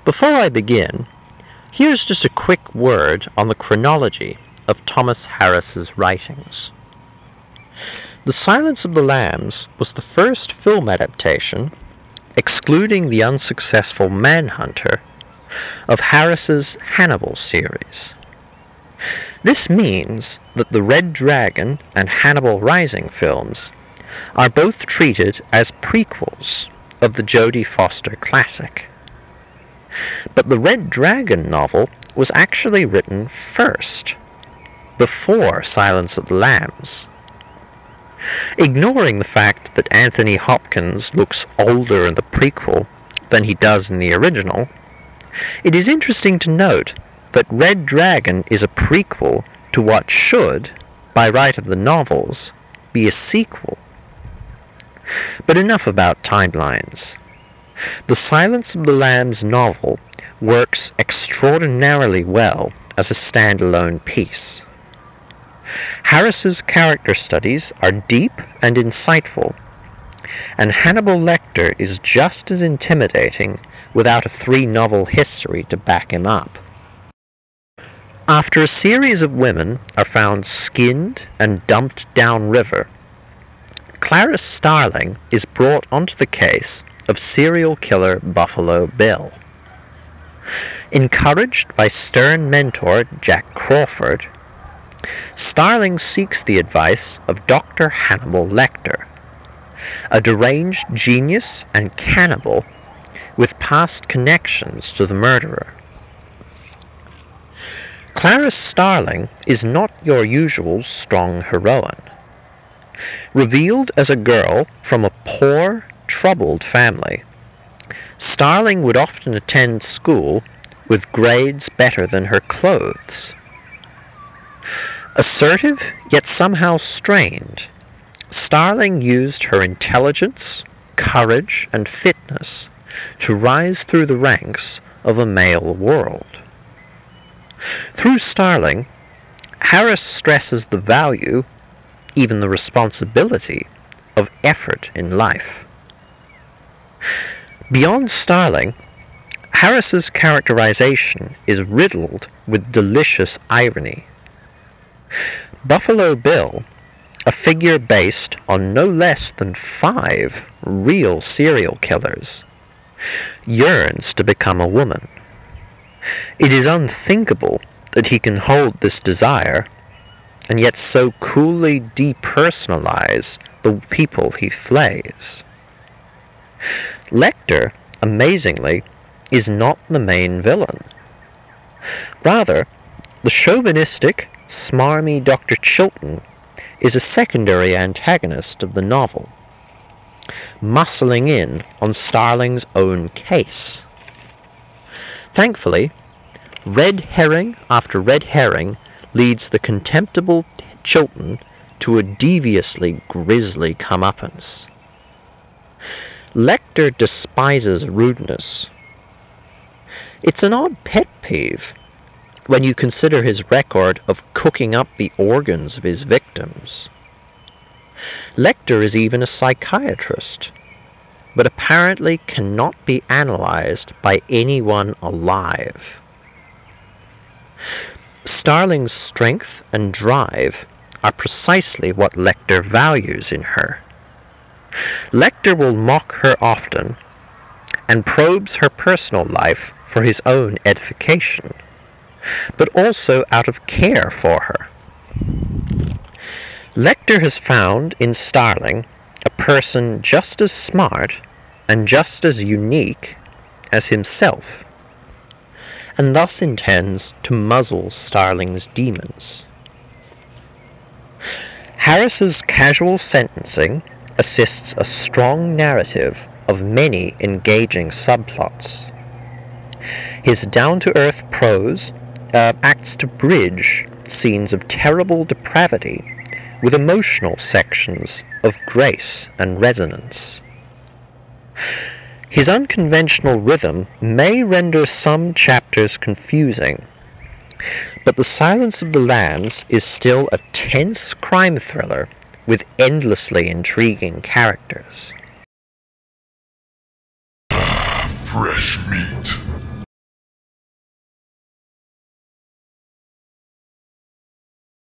Before I begin, here's just a quick word on the chronology of Thomas Harris's writings. The Silence of the Lambs was the first film adaptation, excluding the unsuccessful Manhunter, of Harris's Hannibal series. This means that the Red Dragon and Hannibal Rising films are both treated as prequels of the Jodie Foster classic. But the Red Dragon novel was actually written first, before Silence of the Lambs. Ignoring the fact that Anthony Hopkins looks older in the prequel than he does in the original, it is interesting to note that Red Dragon is a prequel to what should, by right of the novels, be a sequel. But enough about timelines. The Silence of the Lambs novel works extraordinarily well as a standalone piece. Harris's character studies are deep and insightful, and Hannibal Lecter is just as intimidating without a three-novel history to back him up. After a series of women are found skinned and dumped downriver, Clarice Starling is brought onto the case of serial killer Buffalo Bill. Encouraged by stern mentor Jack Crawford, Starling seeks the advice of Dr. Hannibal Lecter, a deranged genius and cannibal with past connections to the murderer. Clarice Starling is not your usual strong heroine. Revealed as a girl from a poor, troubled family, Starling would often attend school with grades better than her clothes. Assertive, yet somehow strained, Starling used her intelligence, courage, and fitness to rise through the ranks of a male world. Through Starling, Harris stresses the value, even the responsibility, of effort in life. Beyond Starling, Harris's characterization is riddled with delicious irony. Buffalo Bill, a figure based on no less than 5 real serial killers, yearns to become a woman. It is unthinkable that he can hold this desire and yet so coolly depersonalize the people he flays. Lecter, amazingly, is not the main villain. Rather, the chauvinistic, smarmy Dr. Chilton is a secondary antagonist of the novel, muscling in on Starling's own case. Thankfully, red herring after red herring leads the contemptible Chilton to a deviously grisly comeuppance. Lecter despises rudeness. It's an odd pet peeve when you consider his record of cooking up the organs of his victims. Lecter is even a psychiatrist, but apparently cannot be analyzed by anyone alive. Starling's strength and drive are precisely what Lecter values in her. Lecter will mock her often and probes her personal life for his own edification, but also out of care for her. Lecter has found in Starling a person just as smart and just as unique as himself, and thus intends to muzzle Starling's demons. Harris's casual sentencing assists a strong narrative of many engaging subplots. His down-to-earth prose acts to bridge scenes of terrible depravity with emotional sections of grace and resonance. His unconventional rhythm may render some chapters confusing, but The Silence of the Lambs is still a tense crime thriller with endlessly intriguing characters. Fresh meat.